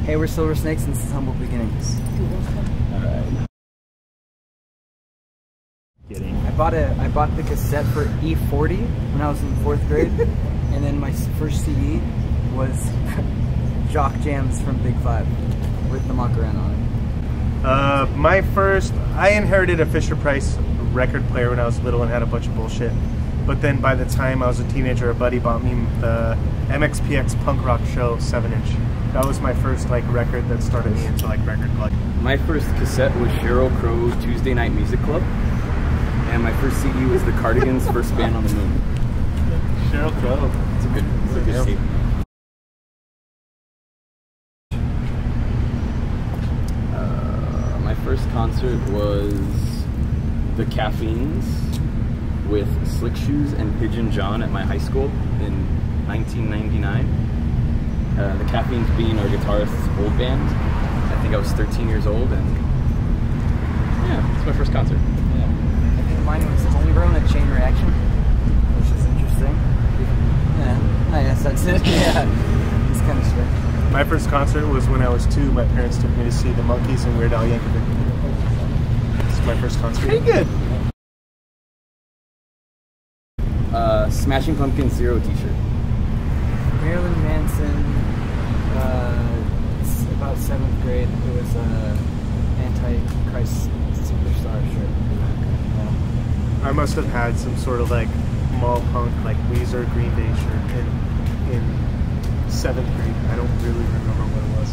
Hey, we're Silver Snakes and this is Humble Beginnings. Alright. I bought the cassette for E40 when I was in 4th grade, and then my first CD was Jock Jams from Big 5 with the Macarena on it. I inherited a Fisher-Price record player when I was little and had a bunch of bullshit. But then by the time I was a teenager, a buddy bought me the MXPX Punk Rock Show 7-inch. That was my first like record that started me into like record collecting. My first cassette was Sheryl Crow's Tuesday Night Music Club, and my first CD was the Cardigans' First Band on the Moon. Sheryl Crow. It's a good CD. My first concert was the Caffeines with Slick Shoes and Pigeon John at my high school in 1999. The Caffeines being our guitarist's old band. I think I was 13 years old, and yeah, it's my first concert. Yeah. I think mine was Homegrown at Chain Reaction, which is interesting. Yeah, I guess that's it. Yeah, it's kind of strange. My first concert was when I was 2. My parents took me to see the Monkees and Weird Al Yankovic. This is my first concert. Pretty good. Smashing Pumpkins Zero t-shirt. Marilyn Manson, about 7th grade, it was Antichrist Superstar shirt. I must have had some sort of like mall punk, like Weezer, Green Day shirt in 7th grade. I don't really remember what it was.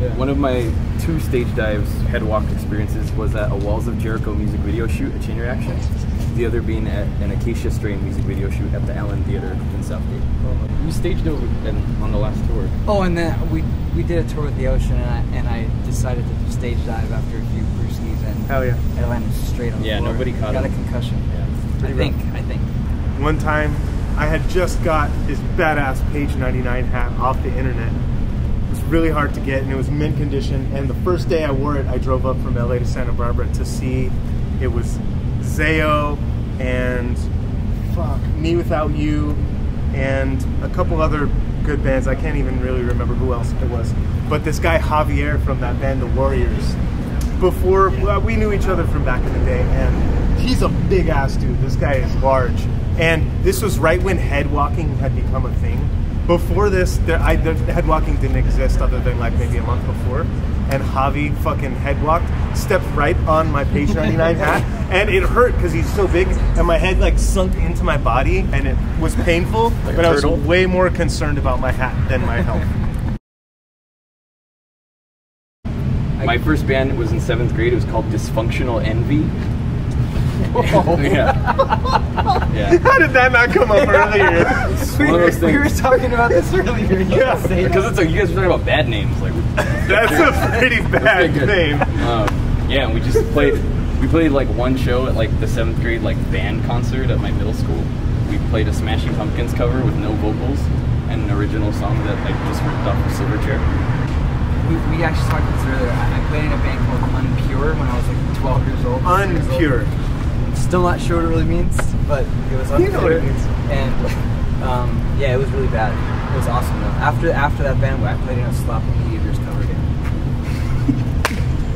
Yeah. One of my 2 stage dives headwalk experiences was at a Walls of Jericho music video shoot at Chain Reaction. The other being at an Acacia Strain music video shoot at the Allen Theater in Southgate. We stage dove on the last tour. Oh, and then we did a tour with the Ocean, and I decided to stage dive after a few brewskis, and hell yeah, I landed straight on the floor. Nobody caught got him. a concussion. Yeah, I think. One time, I had just got this badass Page 99 hat off the internet. It was really hard to get, and it was mint condition. And the first day I wore it, I drove up from LA to Santa Barbara to see. It was Zayo and Me Without You and a couple other good bands. I can't even really remember who else it was. But this guy Javier from that band, The Warriors, before we knew each other from back in the day, and he's a big ass dude. This guy is large. And this was right when head walking had become a thing. Before this, the head walking didn't exist other than like maybe a month before. And Javi fucking head walked, stepped right on my Page 99 hat, and it hurt because he's so big, and my head like sunk into my body, and it was painful, like but I was way more concerned about my hat than my health. My first band was in 7th grade. It was called Dysfunctional Envy. Yeah. How did that not come up earlier? One of those things. We were talking about this earlier. Yeah, because it's like you guys were talking about bad names. Like that's a pretty bad name. Yeah, and we just played. We played like one show at like the 7th grade like band concert at my middle school. We played a Smashing Pumpkins cover with no vocals and an original song that I just ripped off of Silverchair. We actually talked about this earlier. I played in a band called Unpure when I was like 12 years old. Unpure. Still not sure what it really means, but it was Unpure. You know what it means. And yeah, it was really bad. It was awesome though. After that band, I played in a Sloppy Behaviors cover again.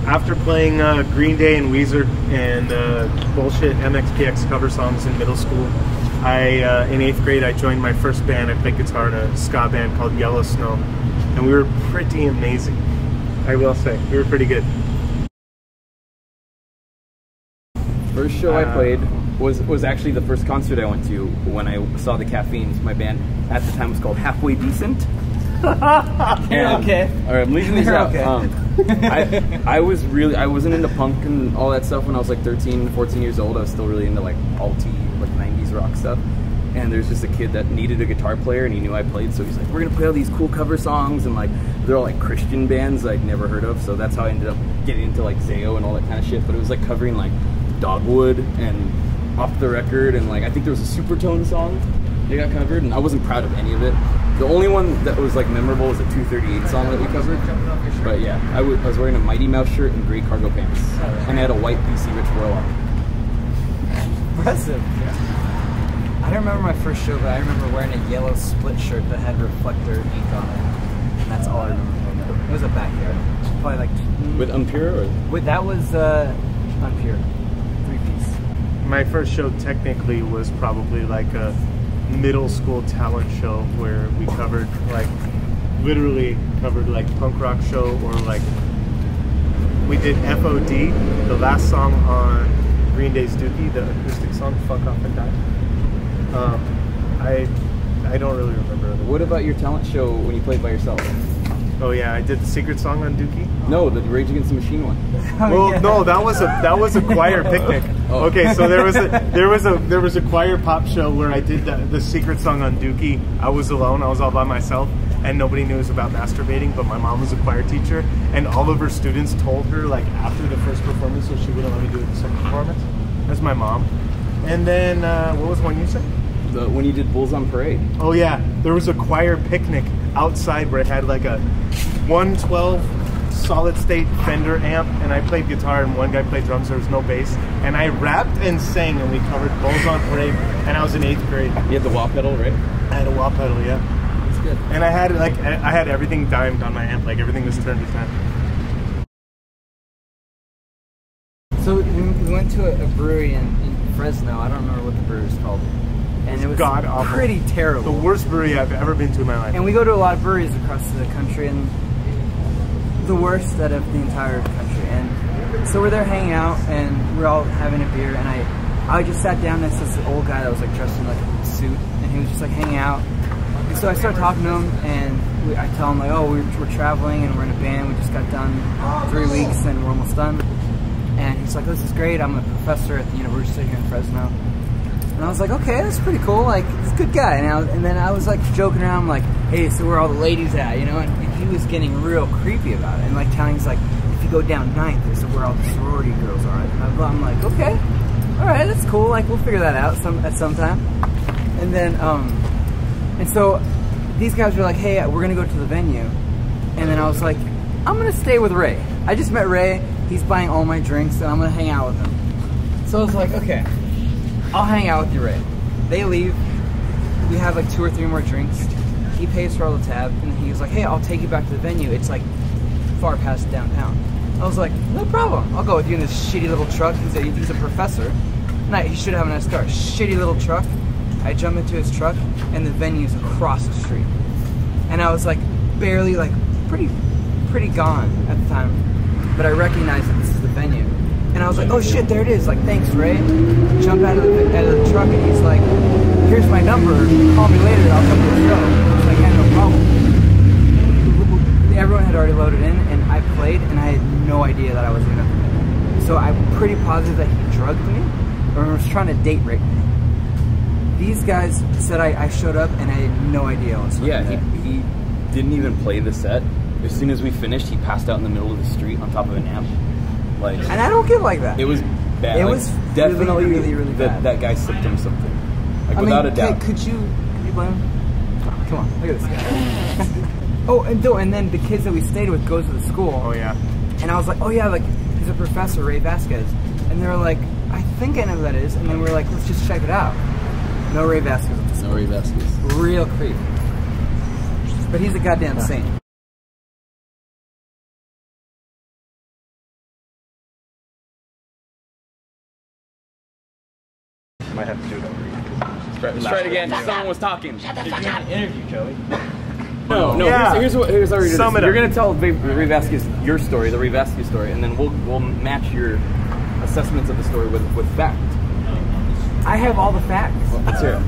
After playing Green Day and Weezer and bullshit MXPX cover songs in middle school, in 8th grade I joined my first band. I played guitar in a ska band called Yellow Snow, and we were pretty amazing. I will say, we were pretty good. First show I played was actually the first concert I went to when I saw the Caffeines. My band at the time was called Halfway Decent. Okay. All right, I'm leaving these out. Okay. I wasn't into punk and all that stuff when I was like 13, 14 years old. I was still really into like alty, like 90s rock stuff. And there's just a kid that needed a guitar player, and he knew I played, so he's like, we're gonna play all these cool cover songs, and like they're all like Christian bands I'd never heard of. So that's how I ended up getting into like Zayo and all that kind of shit. But it was like covering like Dogwood and Off the Record, and like I think there was a Supertone song they got covered, and I wasn't proud of any of it. The only one that was like memorable was a 238 song that we covered. But yeah, I was wearing a Mighty Mouse shirt and gray cargo pants, and I had a white PC Rich Warlock. Impressive. Yeah. I don't remember my first show, but I remember wearing a yellow split shirt that had reflector ink on it. And that's all I remember from it. It was a backyard. Probably like... With Unpure? Or? That was Unpure. 3-piece. My first show technically was probably like a middle school talent show where we covered like, literally covered like punk rock show, or like we did FOD, the last song on Green Day's Dookie, the acoustic song, Fuck Off and Die. I don't really remember. What about your talent show when you played by yourself? Oh yeah, I did the secret song on Dookie. No, the Rage Against the Machine one. Well, yeah. No, that was a choir picnic. Oh. Okay, so there was a choir pop show where I did the secret song on Dookie. I was alone. I was all by myself, and nobody knew it was about masturbating. But my mom was a choir teacher, and all of her students told her like after the first performance, so she wouldn't let me do the second performance. That's my mom. And then what was one you said? When you did Bulls on Parade. Oh yeah, there was a choir picnic outside where it had like a 112 solid state Fender amp, and I played guitar and one guy played drums. There was no bass, and I rapped and sang, and we covered Bulls on Parade, and I was in 8th grade. You had the wah pedal, right? I had a wah pedal, yeah. That's good. And I had everything dimed on my amp, like everything was turned to 10. So we went to a brewery in Fresno. I don't remember what the brewery was called. And it was god awful. Pretty terrible. The worst brewery I've ever been to in my life. And we go to a lot of breweries across the country, and the worst out of the entire country. And so we're there hanging out, and we're all having a beer, and I just sat down next to this old guy that was like dressed in like a suit, and he was just like hanging out. And so I started talking to him, and I tell him like, oh, we're traveling, and we're in a band. We just got done 3 weeks, and we're almost done. And he's like, oh, this is great. I'm a professor at the university here in Fresno. And I was like, okay, that's pretty cool. Like, he's a good guy. And then I was like joking around, like, hey, so where are all the ladies at, you know? And he was getting real creepy about it. And like telling us, like, if you go down 9th, this is where all the sorority girls are. And I'm like, okay, all right, that's cool. Like, we'll figure that out at some time. And then, and so these guys were like, hey, we're gonna go to the venue. And then I was like, I'm gonna stay with Ray. I just met Ray. He's buying all my drinks, and I'm gonna hang out with him. So I was like, okay, I'll hang out with you, Ray. They leave. We have like 2 or 3 more drinks. He pays for all the tab, and he was like, hey, I'll take you back to the venue. It's like far past downtown. I was like, no problem. I'll go with you in this shitty little truck. He's a professor. He should have a nice car. Shitty little truck. I jump into his truck, and the venue's across the street. And I was like, barely, like, pretty gone at the time. But I recognized that this is the venue. And I was like, oh shit, there it is. Like, thanks, Ray. Jump out of the truck, and he's like, here's my number. Call me later. I'll come to the show. I was like, yeah, no problem. Everyone had already loaded in, and I played, and I had no idea that I was gonna play. So I'm pretty positive that he drugged me, or was trying to date rape me. These guys said I showed up, and I had no idea I was fucking there. He didn't even play the set. As soon as we finished, he passed out in the middle of the street on top of an amp. Like, and I don't get like that. It was bad. It was definitely really bad. That guy slipped him something. Like, without a doubt. Could you blame him? Come on, look at this guy. Oh, and then the kids that we stayed with goes to the school. Oh yeah. And I was like, oh yeah, like he's a professor, Ray Vasquez. And they were like, I think I know who that is. And then we're like, let's just check it out. No Ray Vasquez. No Ray Vasquez. Real creep. But he's a goddamn saint. Might have to do it over again. Let's try it again. Someone was talking. You're doing an interview, Joey. No. Yeah. Here's how we're gonna do this. You're gonna tell Ray Vasquez your story, the Ray Vasquez story, and then we'll match your assessments of the story with fact. I have all the facts. Well, let's hear it.